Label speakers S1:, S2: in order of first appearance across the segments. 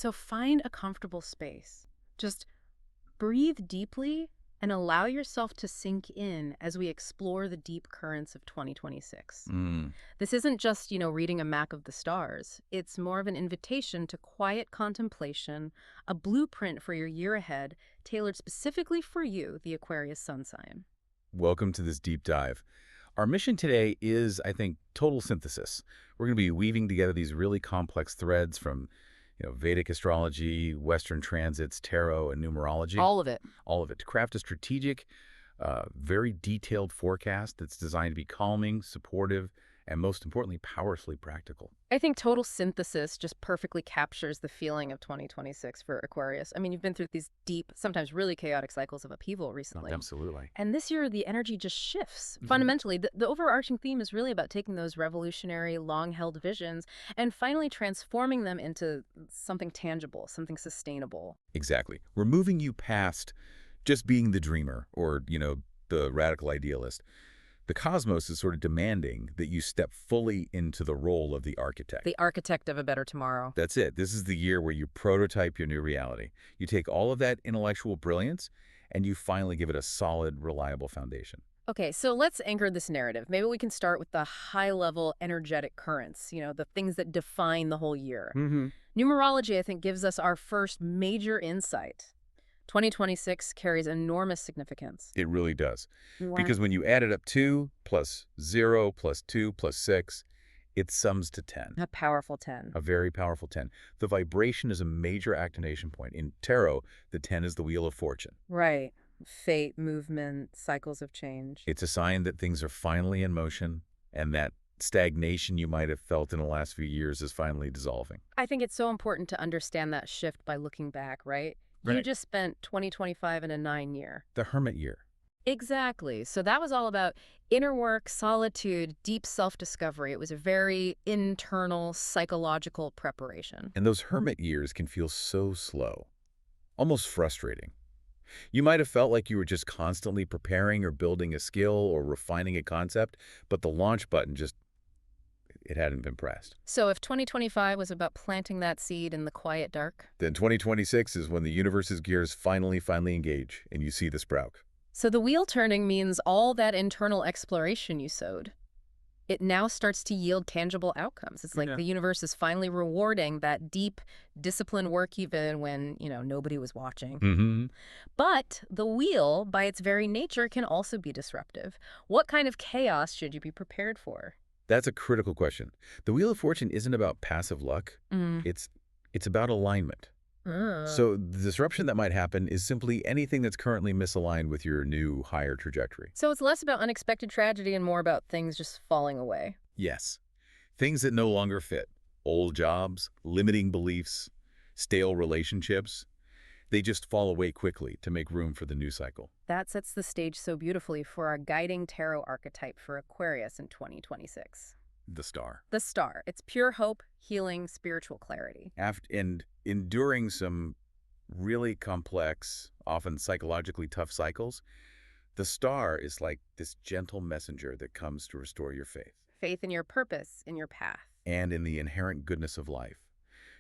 S1: So find a comfortable space. Just breathe deeply and allow yourself to sink in as we explore the deep currents of 2026.
S2: Mm,
S1: This isn't just, reading a map of the stars. It's more of an invitation to quiet contemplation, a blueprint for your year ahead, tailored specifically for you, the Aquarius sun sign.
S2: welcome to this deep dive. Our mission today is, I think, total synthesis. We're going to be weaving together these really complex threads from, Vedic astrology, Western transits, tarot, and numerology,
S1: All of it.
S2: all of it, to craft a strategic, very detailed forecast that's designed to be calming, supportive, and most importantly, powerfully practical.
S1: I think total synthesis just perfectly captures the feeling of 2026 for Aquarius. I mean, you've been through these deep, sometimes really chaotic cycles of upheaval recently.
S2: Absolutely.
S1: And this year, the energy just shifts.
S2: Mhm.
S1: Fundamentally, the overarching theme is really about taking those revolutionary, long-held visions and finally transforming them into something tangible, something sustainable.
S2: Exactly. We're moving you past just being the dreamer or, the radical idealist. The cosmos is sort of demanding that you step fully into the role of the architect.
S1: The architect of a better tomorrow.
S2: That's it. This is the year where you prototype your new reality. You take all of that intellectual brilliance and you finally give it a solid, reliable foundation.
S1: Okay, so let's anchor this narrative. Maybe we can start with the high-level energetic currents, the things that define the whole year.
S2: Mm-hmm.
S1: Numerology, I think, gives us our first major insight. 2026 carries enormous significance.
S2: It really does.
S1: Wow.
S2: Because when you add it up 2 plus 0 plus 2 plus 6, it sums to 10.
S1: A powerful 10.
S2: A very powerful 10. The vibration is a major activation point. In tarot, the 10 is the wheel of fortune.
S1: Right. Fate, movement, cycles of change.
S2: It's a sign that things are finally in motion and that stagnation you might have felt in the last few years is finally dissolving.
S1: I think it's so important to understand that shift by looking back, right? You
S2: Right.
S1: just spent 2025 in a 9-year.
S2: The hermit year.
S1: Exactly. So that was all about inner work, solitude, deep self-discovery. It was a very internal, psychological preparation.
S2: And those hermit years can feel so slow, almost frustrating. You might have felt like you were just constantly preparing or building a skill or refining a concept, but the launch button it hadn't been pressed.
S1: So if 2025 was about planting that seed in the quiet dark,
S2: Then 2026 is when the universe's gears finally engage and you see the sprout.
S1: so the wheel turning means all that internal exploration you sowed, it now starts to yield tangible outcomes. It's like
S2: Yeah.
S1: the universe is finally rewarding that deep, disciplined work even when, nobody was watching.
S2: Mm-hmm.
S1: But the wheel, by its very nature, can also be disruptive. What kind of chaos should you be prepared for?
S2: That's a critical question. The Wheel of Fortune isn't about passive luck.
S1: Mm.
S2: It's about alignment. So the disruption that might happen is simply anything that's currently misaligned with your new higher trajectory.
S1: So it's less about unexpected tragedy and more about things just falling away.
S2: Yes. Things that no longer fit. Old jobs, limiting beliefs, stale relationships. They just fall away quickly to make room for the new cycle.
S1: That sets the stage so beautifully for our guiding tarot archetype for Aquarius in 2026.
S2: The star.
S1: The star. It's pure hope, healing, spiritual clarity.
S2: And enduring some really complex, often psychologically tough cycles, the star is like this gentle messenger that comes to restore your faith
S1: Faith in your purpose, in your path.
S2: and in the inherent goodness of life.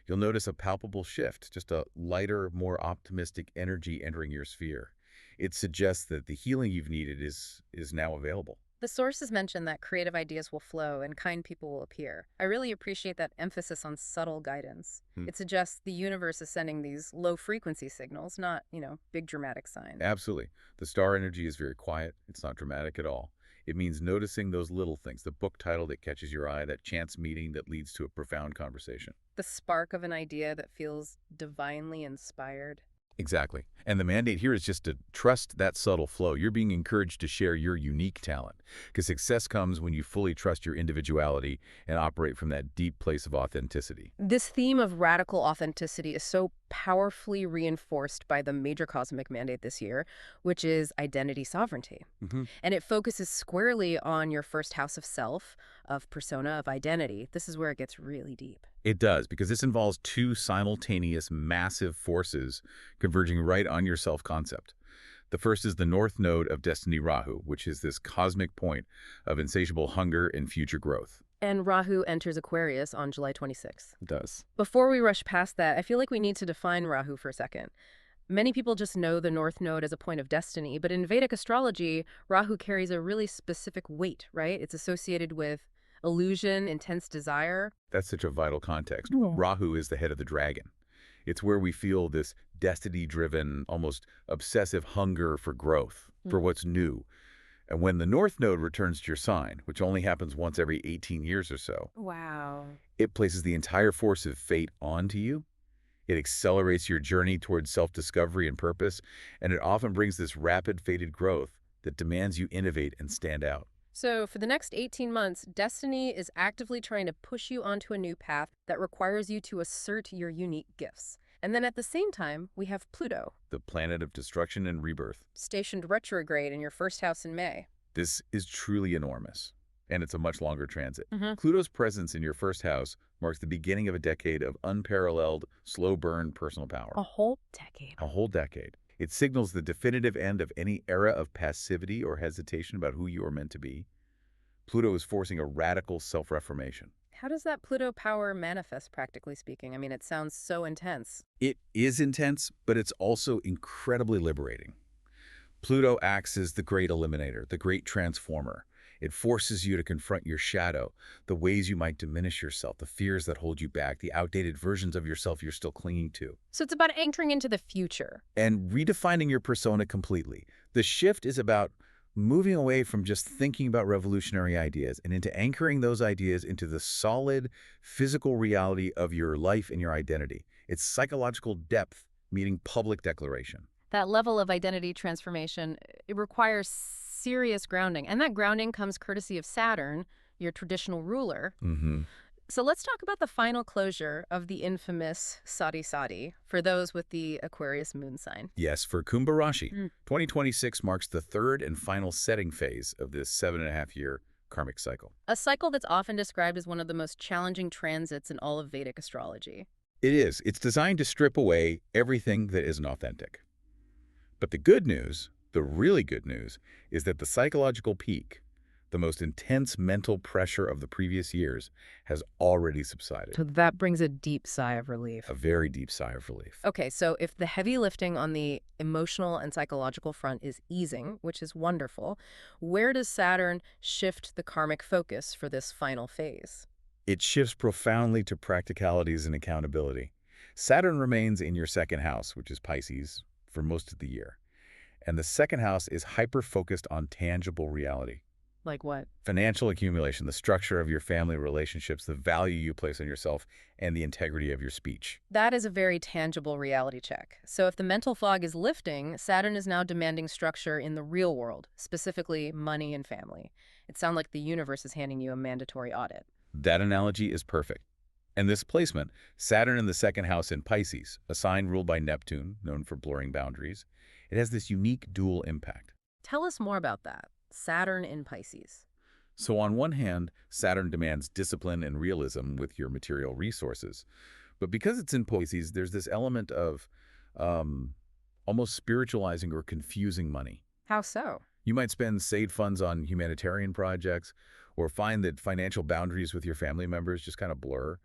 S2: You'll notice a palpable shift, just a lighter, more optimistic energy entering your sphere. It suggests that the healing you've needed is now available.
S1: The sources mention that creative ideas will flow and kind people will appear. I really appreciate that emphasis on subtle guidance. It suggests the universe is sending these low-frequency signals, not, big dramatic signs.
S2: Absolutely. The star energy is very quiet. It's not dramatic at all. It means noticing those little things, the book title that catches your eye, that chance meeting that leads to a profound conversation.
S1: The spark of an idea that feels divinely inspired.
S2: Exactly. And the mandate here is just to trust that subtle flow. You're being encouraged to share your unique talent, because success comes when you fully trust your individuality and operate from that deep place of authenticity.
S1: This theme of radical authenticity is so powerfully reinforced by the major cosmic mandate this year, which is identity sovereignty. And it focuses squarely on your first house of self, of persona, of identity. This is where it gets really deep.
S2: It does, because this involves two simultaneous massive forces converging right on your self-concept. The first is the North Node of Destiny Rahu, which is this cosmic point of insatiable hunger and future growth.
S1: And Rahu enters Aquarius on July 26th.
S2: It does.
S1: Before we rush past that, I feel like we need to define Rahu for a second. Many people just know the North Node as a point of destiny, but in Vedic astrology, Rahu carries a really specific weight, right? It's associated with illusion, intense desire.
S2: That's such a vital context.
S1: Yeah.
S2: Rahu is the head of the dragon. It's where we feel this destiny-driven, almost obsessive hunger for growth, for what's new. And when the North Node returns to your sign, which only happens once every 18 years or so,
S1: Wow.
S2: it places the entire force of fate onto you. It accelerates your journey towards self-discovery and purpose, and it often brings this rapid, fated growth that demands you innovate and stand out.
S1: So for the next 18 months, destiny is actively trying to push you onto a new path that requires you to assert your unique gifts. And then at the same time, we have Pluto,
S2: The planet of destruction and rebirth.
S1: stationed retrograde in your first house in May.
S2: This is truly enormous, and it's a much longer transit.
S1: Mhm.
S2: Pluto's presence in your first house marks the beginning of a decade of unparalleled, slow-burn personal power.
S1: A whole decade.
S2: A whole decade. It signals the definitive end of any era of passivity or hesitation about who you are meant to be. Pluto is forcing a radical self-reformation.
S1: How does that Pluto power manifest, practically speaking? I mean, it sounds so intense.
S2: It is intense, but it's also incredibly liberating. Pluto acts as the great eliminator, the great transformer. It forces you to confront your shadow, the ways you might diminish yourself, the fears that hold you back, the outdated versions of yourself you're still clinging to,
S1: So it's about entering into the future.
S2: and redefining your persona completely. The shift is about moving away from just thinking about revolutionary ideas and into anchoring those ideas into the solid, physical reality of your life and your identity. It's psychological depth meeting public declaration.
S1: That level of identity transformation, it requires serious grounding. And that grounding comes courtesy of Saturn, your traditional ruler. So let's talk about the final closure of the infamous Sadi Sadi for those with the Aquarius moon sign.
S2: Yes, for Kumbh Rashi, 2026 marks the third and final setting phase of this 7.5-year karmic cycle.
S1: A cycle that's often described as one of the most challenging transits in all of Vedic astrology.
S2: It is. It's designed to strip away everything that isn't authentic. But the good news, the really good news, is that the psychological peak, the most intense mental pressure of the previous years, has already subsided.
S1: So that brings a deep sigh of relief.
S2: A very deep sigh of relief.
S1: Okay, so if the heavy lifting on the emotional and psychological front is easing, which is wonderful, where does Saturn shift the karmic focus for this final phase?
S2: It shifts profoundly to practicalities and accountability. Saturn remains in your second house, which is Pisces, for most of the year. And the second house is hyper-focused on tangible reality.
S1: Like what?
S2: Financial accumulation, the structure of your family relationships, the value you place on yourself, and the integrity of your speech.
S1: That is a very tangible reality check. So if the mental fog is lifting, Saturn is now demanding structure in the real world, specifically money and family. It sounds like the universe is handing you a mandatory audit.
S2: That analogy is perfect. And this placement, Saturn in the second house in Pisces, a sign ruled by Neptune, known for blurring boundaries, it has this unique dual impact.
S1: Tell us more about that. Saturn in Pisces.
S2: So on one hand, Saturn demands discipline and realism with your material resources. But because it's in Pisces, there's this element of almost spiritualizing or confusing money.
S1: How so?
S2: You might spend saved funds on humanitarian projects or find that financial boundaries with your family members just kind of blur.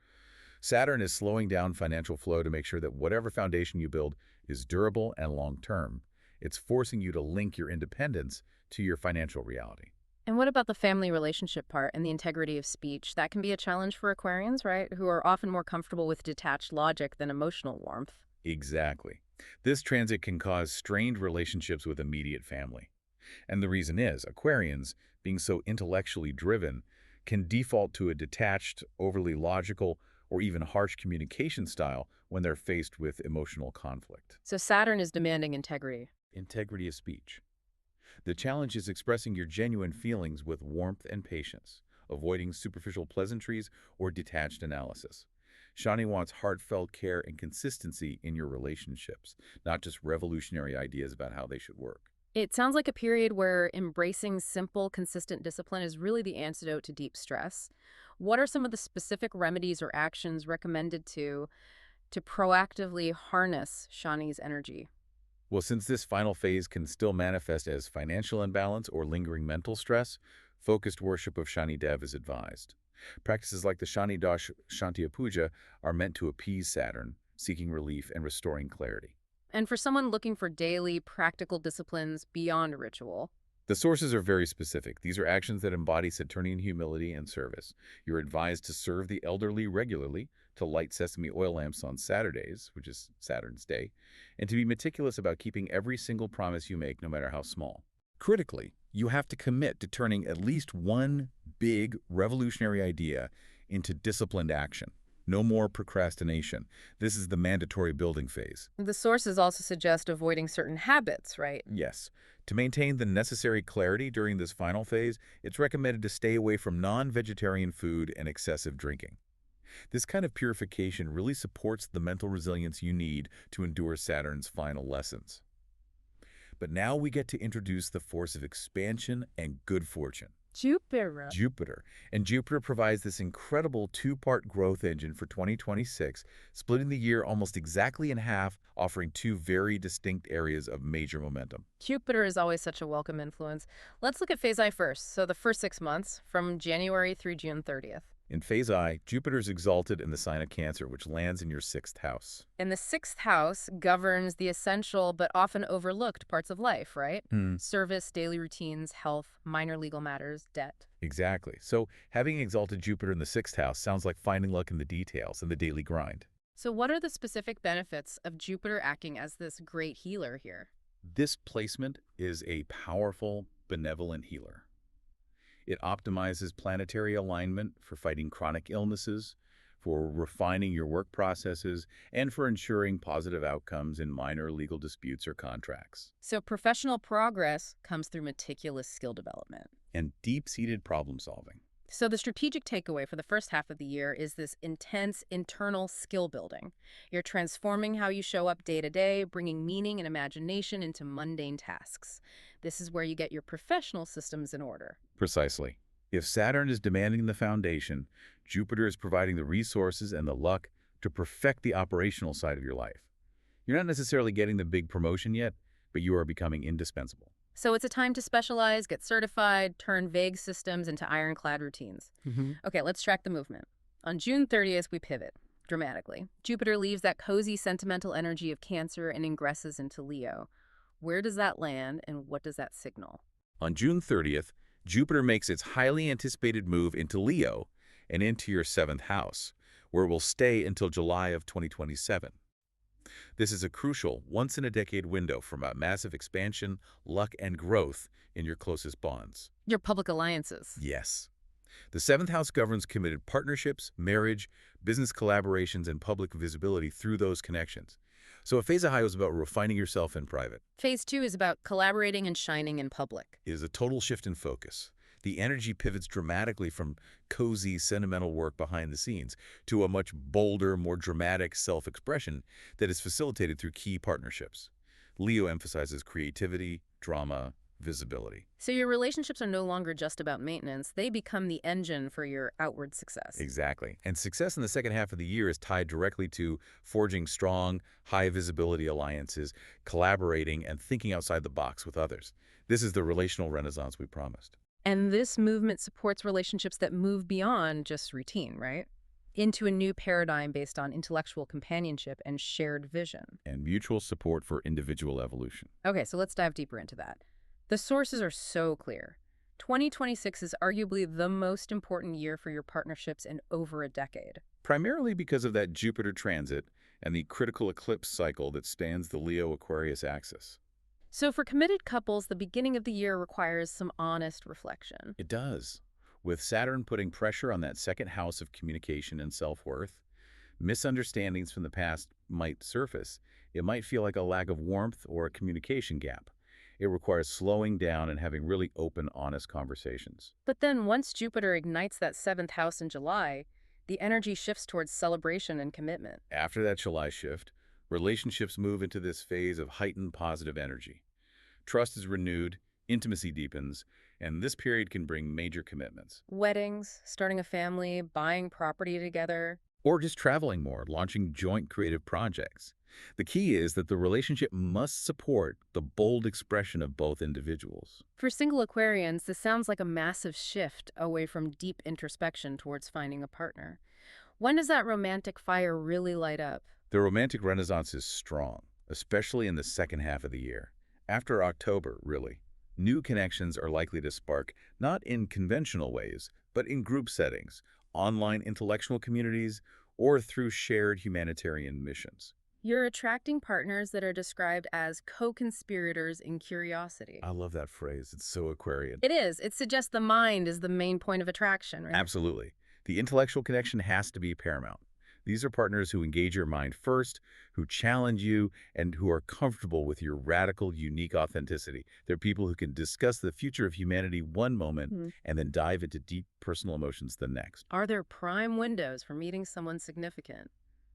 S2: Saturn is slowing down financial flow to make sure that whatever foundation you build is durable and long-term. It's forcing you to link your independence to your financial reality.
S1: And what about the family relationship part and the integrity of speech? That can be a challenge for Aquarians, right? Who are often more comfortable with detached logic than emotional warmth.
S2: Exactly. This transit can cause strained relationships with immediate family. And the reason is, Aquarians, being so intellectually driven, can default to a detached, overly logical, or even harsh communication style when they're faced with emotional conflict.
S1: So Saturn is demanding integrity.
S2: Integrity of speech. The challenge is expressing your genuine feelings with warmth and patience, avoiding superficial pleasantries or detached analysis. Shani wants heartfelt care and consistency in your relationships, not just revolutionary ideas about how they should work.
S1: It sounds like a period where embracing simple, consistent discipline is really the antidote to deep stress. What are some of the specific remedies or actions recommended to proactively harness Shani's energy?
S2: Well, since this final phase can still manifest as financial imbalance or lingering mental stress, focused worship of Shani Dev is advised. Practices like the Shani Dash Shantiya Puja are meant to appease Saturn, seeking relief and restoring clarity.
S1: And for someone looking for daily, practical disciplines beyond ritual,
S2: The sources are very specific. These are actions that embody Saturnian humility and service. You're advised to serve the elderly regularly, to light sesame oil lamps on Saturdays, which is Saturn's day, and to be meticulous about keeping every single promise you make, no matter how small. Critically, you have to commit to turning at least one big revolutionary idea into disciplined action. No more procrastination. This is the mandatory building phase.
S1: the sources also suggest avoiding certain habits, right?
S2: Yes. To maintain the necessary clarity during this final phase, it's recommended to stay away from non-vegetarian food and excessive drinking. This kind of purification really supports the mental resilience you need to endure Saturn's final lessons. But now we get to introduce the force of expansion and good fortune.
S1: Jupiter.
S2: Jupiter. And Jupiter provides this incredible two-part growth engine for 2026, splitting the year almost exactly in half, offering two very distinct areas of major momentum.
S1: Jupiter is always such a welcome influence. Let's look at phase I first. So the first 6 months, from January through June 30th.
S2: In phase I, Jupiter is exalted in the sign of Cancer, which lands in your sixth house.
S1: And the sixth house governs the essential but often overlooked parts of life, right? Service, daily routines, health, minor legal matters, debt.
S2: Exactly. So having exalted Jupiter in the sixth house sounds like finding luck in the details and the daily grind.
S1: So what are the specific benefits of Jupiter acting as this great healer here?
S2: This placement is a powerful, benevolent healer. It optimizes planetary alignment for fighting chronic illnesses, for refining your work processes, and for ensuring positive outcomes in minor legal disputes or contracts.
S1: So professional progress comes through meticulous skill development.
S2: And deep-seated problem solving.
S1: So the strategic takeaway for the first half of the year is this intense internal skill building. You're transforming how you show up day to day, bringing meaning and imagination into mundane tasks. This is where you get your professional systems in order.
S2: Precisely. If Saturn is demanding the foundation, Jupiter is providing the resources and the luck to perfect the operational side of your life. You're not necessarily getting the big promotion yet, but you are becoming indispensable.
S1: So it's a time to specialize, get certified, turn vague systems into ironclad routines. Okay, let's track the movement. On June 30th, we pivot dramatically. Jupiter leaves that cozy, sentimental energy of Cancer and ingresses into Leo. Where does that land, and what does that signal?
S2: On June 30th, Jupiter makes its highly anticipated move into Leo and into your seventh house, where it will stay until July of 2027. This is a crucial, once-in-a-decade window for massive expansion, luck, and growth in your closest bonds.
S1: Your public alliances.
S2: Yes. The seventh house governs committed partnerships, marriage, business collaborations, and public visibility through those connections. So a phase of high was about refining yourself in private.
S1: Phase 2 is about collaborating and shining in public.
S2: It is a total shift in focus. The energy pivots dramatically from cozy, sentimental work behind the scenes to a much bolder, more dramatic self-expression that is facilitated through key partnerships. Leo emphasizes creativity, drama, visibility.
S1: So your relationships are no longer just about maintenance. They become the engine for your outward success.
S2: Exactly. And success in the second half of the year is tied directly to forging strong, high-visibility alliances, collaborating, and thinking outside the box with others. This is the relational renaissance we promised.
S1: And this movement supports relationships that move beyond just routine, right? Into a new paradigm based on intellectual companionship and shared vision.
S2: And mutual support for individual evolution.
S1: Okay, so let's dive deeper into that. The sources are so clear. 2026 is arguably the most important year for your partnerships in over a decade.
S2: Primarily because of that Jupiter transit and the critical eclipse cycle that spans the Leo-Aquarius axis.
S1: So for committed couples, the beginning of the year requires some honest reflection.
S2: It does. With Saturn putting pressure on that second house of communication and self-worth, misunderstandings from the past might surface. It might feel like a lack of warmth or a communication gap. It requires slowing down and having really open, honest conversations.
S1: But then once Jupiter ignites that seventh house in July, the energy shifts towards celebration and commitment.
S2: After that July shift, relationships move into this phase of heightened positive energy. Trust is renewed, intimacy deepens, and this period can bring major commitments.
S1: Weddings, starting a family, buying property together.
S2: Or just traveling more, launching joint creative projects. The key is that the relationship must support the bold expression of both individuals.
S1: For single Aquarians, this sounds like a massive shift away from deep introspection towards finding a partner. When does that romantic fire really light up?
S2: The romantic renaissance is strong, especially in the second half of the year. After October, really, new connections are likely to spark not in conventional ways, but in group settings, online intellectual communities, or through shared humanitarian missions.
S1: You're attracting partners that are described as co-conspirators in curiosity.
S2: I love that phrase. It's so Aquarian.
S1: It is. It suggests the mind is the main point of attraction, right?
S2: Absolutely. The intellectual connection has to be paramount. These are partners who engage your mind first, who challenge you, and who are comfortable with your radical, unique authenticity. They're people who can discuss the future of humanity one moment and then dive into deep personal emotions the next.
S1: Are there prime windows for meeting someone significant?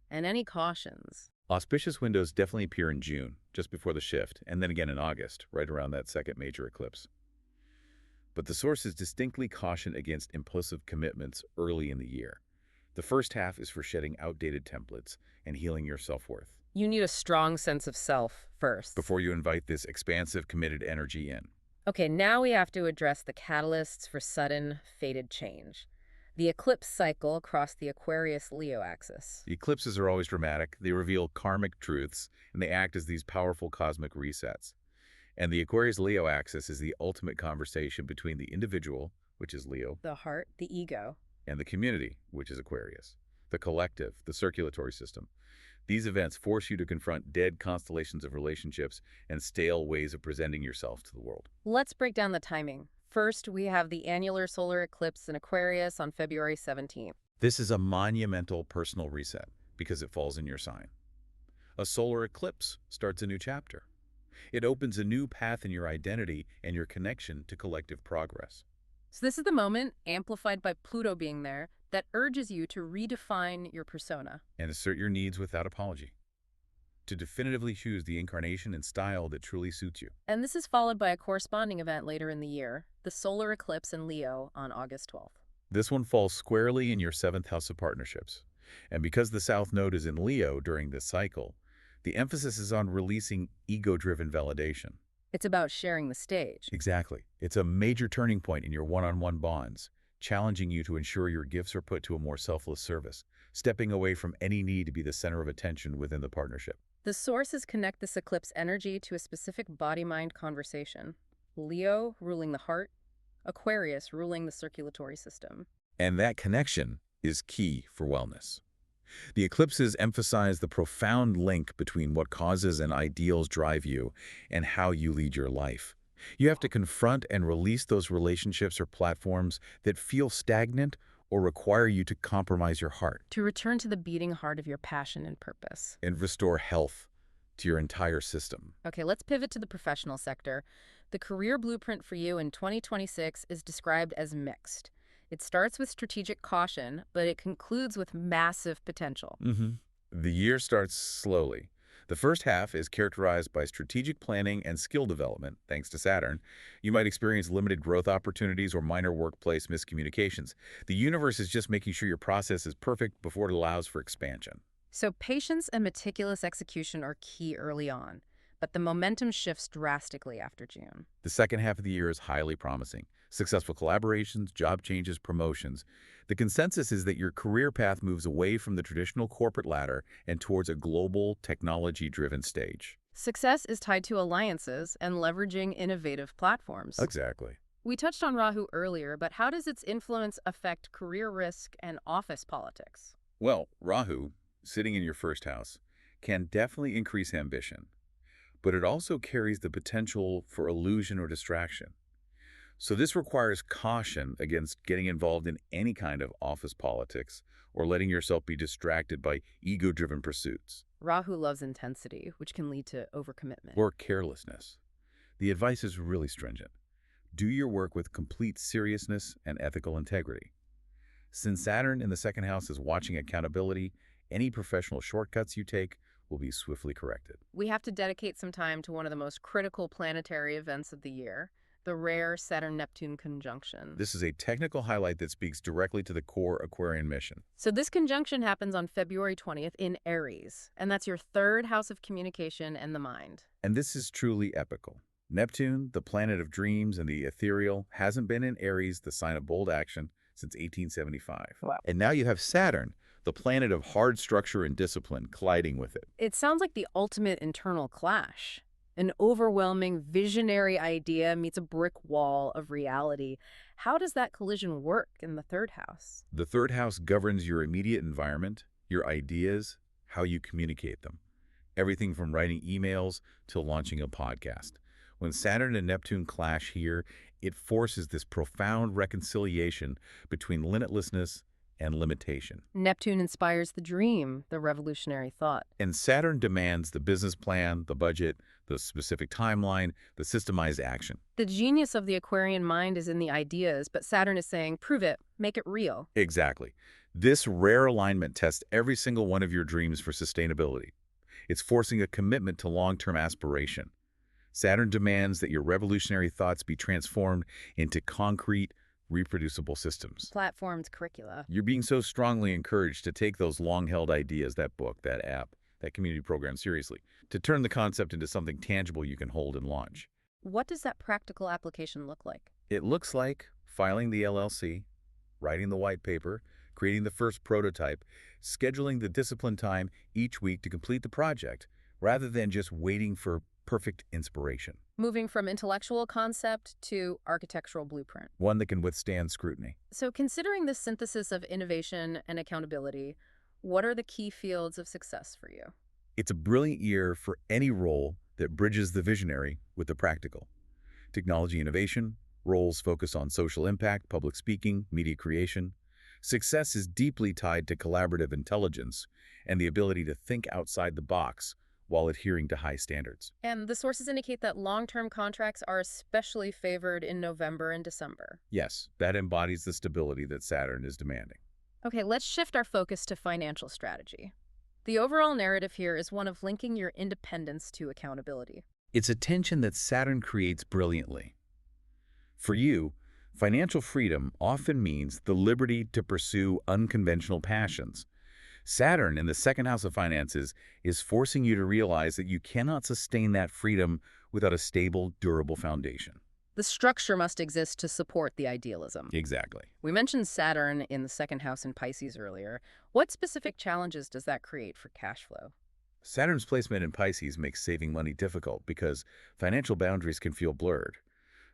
S1: And any cautions?
S2: Auspicious windows definitely appear in June, just before the shift, and then again in August, right around that second major eclipse. But the sources distinctly caution against impulsive commitments early in the year. The first half is for shedding outdated templates and healing your self-worth
S1: You need a strong sense of self first.
S2: before you invite this expansive, committed energy in.
S1: Okay, now we have to address the catalysts for sudden, fated change. The eclipse cycle across the Aquarius-Leo axis.
S2: The eclipses are always dramatic. They reveal karmic truths, and they act as these powerful cosmic resets. And the Aquarius-Leo axis is the ultimate conversation between the individual, which is Leo,
S1: The heart, the ego.
S2: and the community, which is Aquarius, the collective, the circulatory system. These events force you to confront dead constellations of relationships and stale ways of presenting yourself to the world.
S1: Let's break down the timing. First, we have the annular solar eclipse in Aquarius on February 17th.
S2: This is a monumental personal reset because it falls in your sign. A solar eclipse starts a new chapter. It opens a new path in your identity and your connection to collective progress.
S1: So this is the moment, amplified by Pluto being there, that urges you to redefine your persona.
S2: And assert your needs without apology. To definitively choose the incarnation and style that truly suits you.
S1: And this is followed by a corresponding event later in the year, the solar eclipse in Leo on August 12th.
S2: This one falls squarely in your 7th house of partnerships. And because the South Node is in Leo during this cycle, the emphasis is on releasing ego-driven validation.
S1: It's about sharing the stage.
S2: Exactly. It's a major turning point in your one-on-one bonds, challenging you to ensure your gifts are put to a more selfless service, stepping away from any need to be the center of attention within the partnership.
S1: The sources connect this eclipse energy to a specific body-mind conversation. Leo ruling the heart, Aquarius ruling the circulatory system.
S2: And that connection is key for wellness. The eclipses emphasize the profound link between what causes and ideals drive you and how you lead your life. You have to confront and release those relationships or platforms that feel stagnant or require you to compromise your heart
S1: To return to the beating heart of your passion and purpose.
S2: and restore health to your entire system.
S1: Okay, let's pivot to the professional sector. The career blueprint for you in 2026 is described as mixed. It starts with strategic caution, but it concludes with massive potential.
S2: The year starts slowly. The first half is characterized by strategic planning and skill development, thanks to Saturn. You might experience limited growth opportunities or minor workplace miscommunications. The universe is just making sure your process is perfect before it allows for expansion.
S1: So patience and meticulous execution are key early on, but the momentum shifts drastically after June.
S2: The second half of the year is highly promising. Successful collaborations, job changes, promotions. The consensus is that your career path moves away from the traditional corporate ladder and towards a global, technology-driven stage.
S1: Success is tied to alliances and leveraging innovative platforms.
S2: Exactly.
S1: We touched on Rahu earlier, but how does its influence affect career risk and office politics?
S2: Well, Rahu, sitting in your first house, can definitely increase ambition, but it also carries the potential for illusion or distraction. So this requires caution against getting involved in any kind of office politics or letting yourself be distracted by ego-driven pursuits
S1: Rahu loves intensity, which can lead to overcommitment.
S2: or carelessness. The advice is really stringent. Do your work with complete seriousness and ethical integrity. Since Saturn in the second house is watching accountability, any professional shortcuts you take will be swiftly corrected.
S1: We have to dedicate some time to one of the most critical planetary events of the year, the rare Saturn-Neptune conjunction.
S2: This is a technical highlight that speaks directly to the core Aquarian mission.
S1: So this conjunction happens on February 20th in Aries, and that's your third house of communication and the mind.
S2: And this is truly epical. Neptune, the planet of dreams and the ethereal, hasn't been in Aries, the sign of bold action, since 1875.
S1: Wow.
S2: And now you have Saturn, the planet of hard structure and discipline, colliding with it.
S1: It sounds like the ultimate internal clash. An overwhelming, visionary idea meets a brick wall of reality. How does that collision work in the third house?
S2: The third house governs your immediate environment, your ideas, how you communicate them. Everything from writing emails to launching a podcast. When Saturn and Neptune clash here, it forces this profound reconciliation between limitlessness and limitation.
S1: Neptune inspires the dream, the revolutionary thought.
S2: And Saturn demands the business plan, the budget, the specific timeline, the systemized action.
S1: The genius of the Aquarian mind is in the ideas, but Saturn is saying, prove it, make it real.
S2: Exactly. This rare alignment tests every single one of your dreams for sustainability. It's forcing a commitment to long-term aspiration. Saturn demands that your revolutionary thoughts be transformed into concrete, reproducible systems.
S1: Platforms, curricula.
S2: You're being so strongly encouraged to take those long-held ideas, that book, that app, that community program seriously, to turn the concept into something tangible you can hold and launch.
S1: What does that practical application look like?
S2: It looks like filing the LLC, writing the white paper, creating the first prototype, scheduling the discipline time each week to complete the project, rather than just waiting for perfect inspiration.
S1: Moving from intellectual concept to architectural blueprint.
S2: One that can withstand scrutiny.
S1: So considering this synthesis of innovation and accountability, what are the key fields of success for you?
S2: It's a brilliant year for any role that bridges the visionary with the practical. Technology innovation, roles focused on social impact, public speaking, media creation. Success is deeply tied to collaborative intelligence and the ability to think outside the box while adhering to high standards.
S1: And the sources indicate that long-term contracts are especially favored in November and December.
S2: Yes, that embodies the stability that Saturn is demanding.
S1: Okay, let's shift our focus to financial strategy. The overall narrative here is one of linking your independence to accountability.
S2: It's a tension that Saturn creates brilliantly. For you, financial freedom often means the liberty to pursue unconventional passions. Saturn in the second house of finances is forcing you to realize that you cannot sustain that freedom without a stable, durable foundation.
S1: The structure must exist to support the idealism.
S2: Exactly.
S1: We mentioned Saturn in the second house in Pisces earlier. What specific challenges does that create for cash flow?
S2: Saturn's placement in Pisces makes saving money difficult because financial boundaries can feel blurred.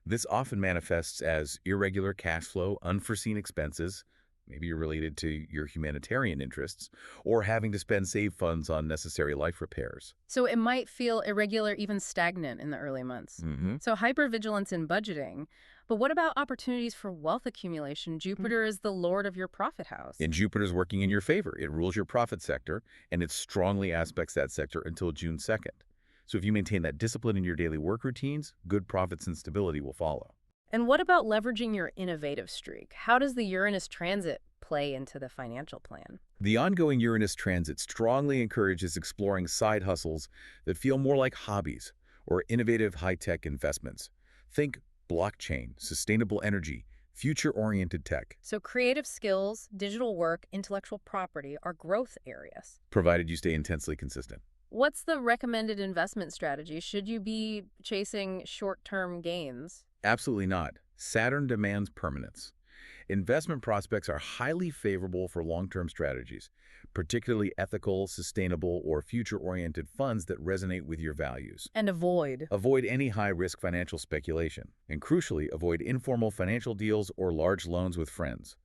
S2: This often manifests as irregular cash flow, unforeseen expenses, maybe you're related to your humanitarian interests, or having to spend saved funds on necessary life repairs.
S1: So it might feel irregular, even stagnant in the early months. So hypervigilance in budgeting. But what about opportunities for wealth accumulation? Jupiter is the lord of your profit house.
S2: And Jupiter's working in your favor. It rules your profit sector, and it strongly aspects that sector until June 2nd. So if you maintain that discipline in your daily work routines, good profits and stability will follow.
S1: And what about leveraging your innovative streak? How does the Uranus transit play into the financial plan?
S2: The ongoing Uranus transit strongly encourages exploring side hustles that feel more like hobbies or innovative high-tech investments. Think blockchain, sustainable energy, future-oriented tech.
S1: So creative skills, digital work, intellectual property are growth areas.
S2: Provided you stay intensely consistent.
S1: What's the recommended investment strategy? Should you be chasing short-term gains?
S2: Absolutely not. Saturn demands permanence. Investment prospects are highly favorable for long-term strategies, particularly ethical, sustainable, or future-oriented funds that resonate with your values.
S1: And avoid.
S2: Avoid any high-risk financial speculation, and crucially, avoid informal financial deals or large loans with friends.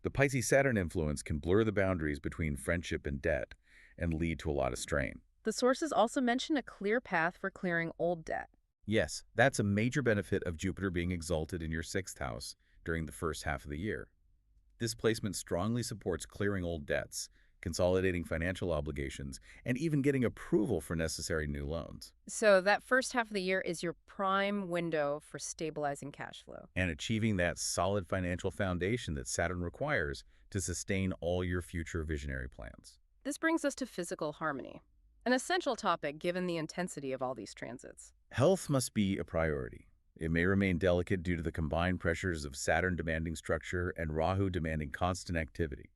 S2: The Pisces-Saturn influence can blur the boundaries between friendship and debt and lead to a lot of strain.
S1: The sources also mention a clear path for clearing old debt.
S2: Yes, that's a major benefit of Jupiter being exalted in your 6th house during the first half of the year. This placement strongly supports clearing old debts, consolidating financial obligations, and even getting approval for necessary new loans.
S1: So that first half of the year is your prime window for stabilizing cash flow.
S2: And achieving that solid financial foundation that Saturn requires to sustain all your future visionary plans.
S1: This brings us to physical harmony, an essential topic given the intensity of all these transits.
S2: Health must be a priority. It may remain delicate due to the combined pressures of Saturn demanding structure and Rahu demanding constant activity.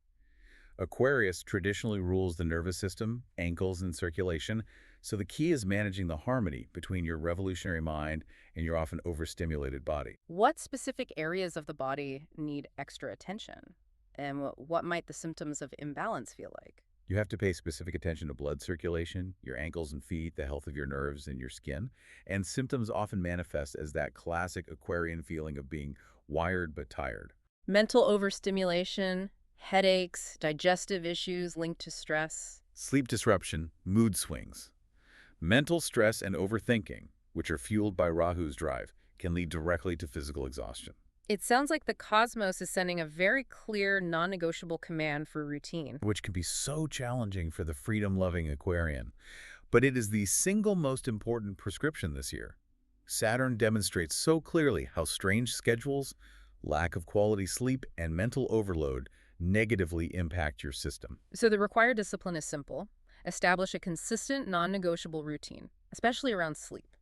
S2: Aquarius traditionally rules the nervous system, ankles, and circulation, so the key is managing the harmony between your revolutionary mind and your often overstimulated body.
S1: What specific areas of the body need extra attention? And what might the symptoms of imbalance feel like?
S2: You have to pay specific attention to blood circulation, your ankles and feet, the health of your nerves and your skin, and symptoms often manifest as that classic Aquarian feeling of being wired but tired.
S1: Mental overstimulation, headaches, digestive issues linked to stress.
S2: Sleep disruption, mood swings. Mental stress and overthinking, which are fueled by Rahu's drive, can lead directly to physical exhaustion,
S1: It sounds like the cosmos is sending a very clear, non-negotiable command for routine.
S2: which can be so challenging for the freedom-loving Aquarian. But it is the single most important prescription this year. Saturn demonstrates so clearly how strange schedules, lack of quality sleep, and mental overload negatively impact your system.
S1: So the required discipline is simple. Establish a consistent, non-negotiable routine, especially around sleep.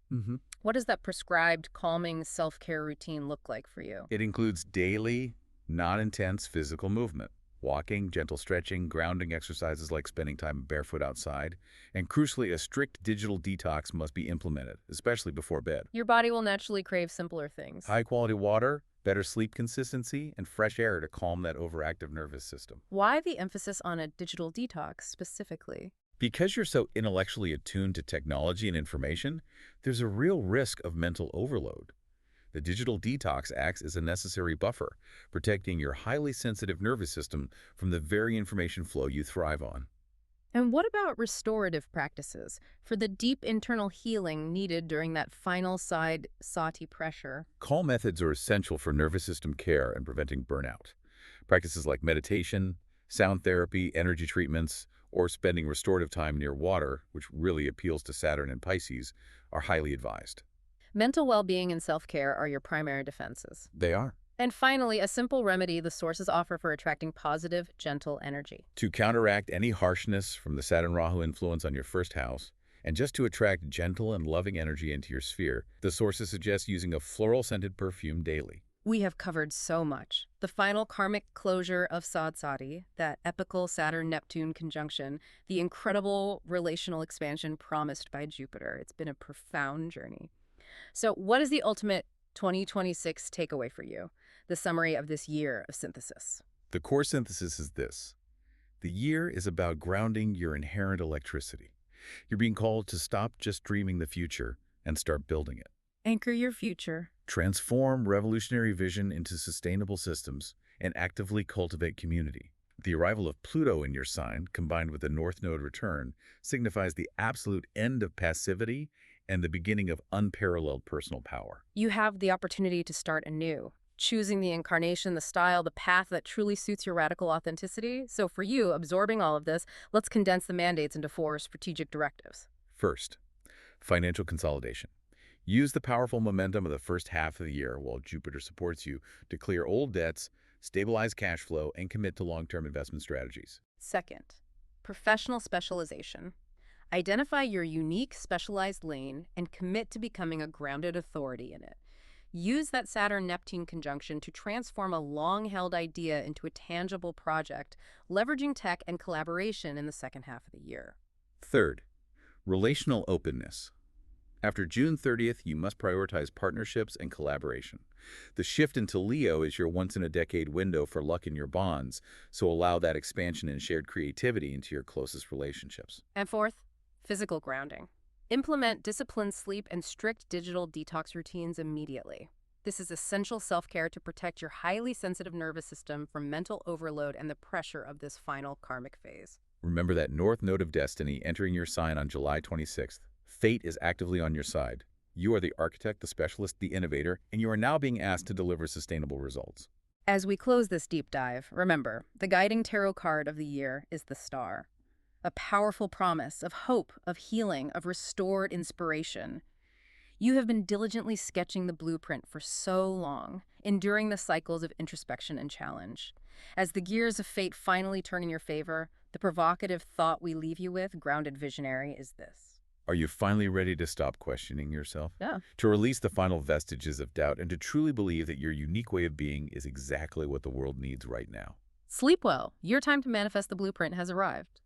S1: What does that prescribed, calming self-care routine look like for you?
S2: It includes daily, non-intense physical movement, walking, gentle stretching, grounding exercises like spending time barefoot outside, and crucially, a strict digital detox must be implemented, especially before bed.
S1: Your body will naturally crave simpler things.
S2: High-quality water, better sleep consistency, and fresh air to calm that overactive nervous system.
S1: Why the emphasis on a digital detox specifically?
S2: Because you're so intellectually attuned to technology and information, there's a real risk of mental overload. The digital detox acts as a necessary buffer, protecting your highly sensitive nervous system from the very information flow you thrive on.
S1: And what about restorative practices for the deep internal healing needed during that final side sati pressure?
S2: Calm methods are essential for nervous system care and preventing burnout. Practices like meditation, sound therapy, energy treatments, or spending restorative time near water, which really appeals to Saturn and Pisces, are highly advised.
S1: Mental well-being and self-care are your primary defenses.
S2: They are.
S1: And finally, a simple remedy the sources offer for attracting positive, gentle energy.
S2: To counteract any harshness from the Saturn-Rahu influence on your first house, and just to attract gentle and loving energy into your sphere, the sources suggest using a floral-scented perfume daily.
S1: We have covered so much. The final karmic closure of Sad Sati, that epical Saturn-Neptune conjunction, the incredible relational expansion promised by Jupiter. It's been a profound journey. So what is the ultimate 2026 takeaway for you? The summary of this year of synthesis.
S2: The core synthesis is this. The year is about grounding your inherent electricity. You're being called to stop just dreaming the future and start building it.
S1: Anchor your future.
S2: Transform revolutionary vision into sustainable systems and actively cultivate community. The arrival of Pluto in your sign, combined with the North Node return, signifies the absolute end of passivity and the beginning of unparalleled personal power.
S1: You have the opportunity to start anew, choosing the incarnation, the style, the path that truly suits your radical authenticity. So for you, absorbing all of this, let's condense the mandates into 4 strategic directives.
S2: First, financial consolidation. Use the powerful momentum of the first half of the year while Jupiter supports you to clear old debts, stabilize cash flow, and commit to long-term investment strategies.
S1: Second, professional specialization. Identify your unique specialized lane and commit to becoming a grounded authority in it. Use that Saturn-Neptune conjunction to transform a long-held idea into a tangible project, leveraging tech and collaboration in the second half of the year.
S2: Third, relational openness. After June 30th, you must prioritize partnerships and collaboration. The shift into Leo is your once-in-a-decade window for luck in your bonds, so allow that expansion and shared creativity into your closest relationships.
S1: And fourth, physical grounding. Implement disciplined sleep and strict digital detox routines immediately. This is essential self-care to protect your highly sensitive nervous system from mental overload and the pressure of this final karmic phase.
S2: Remember that North Node of Destiny entering your sign on July 26th. Fate is actively on your side. You are the architect, the specialist, the innovator, and you are now being asked to deliver sustainable results.
S1: As we close this deep dive, remember, the guiding tarot card of the year is the Star. A powerful promise of hope, of healing, of restored inspiration. You have been diligently sketching the blueprint for so long, enduring the cycles of introspection and challenge. As the gears of fate finally turn in your favor, the provocative thought we leave you with, grounded visionary, is this.
S2: Are you finally ready to stop questioning yourself?
S1: Yeah.
S2: To release the final vestiges of doubt and to truly believe that your unique way of being is exactly what the world needs right now?
S1: Sleep well. Your time to manifest the blueprint has arrived.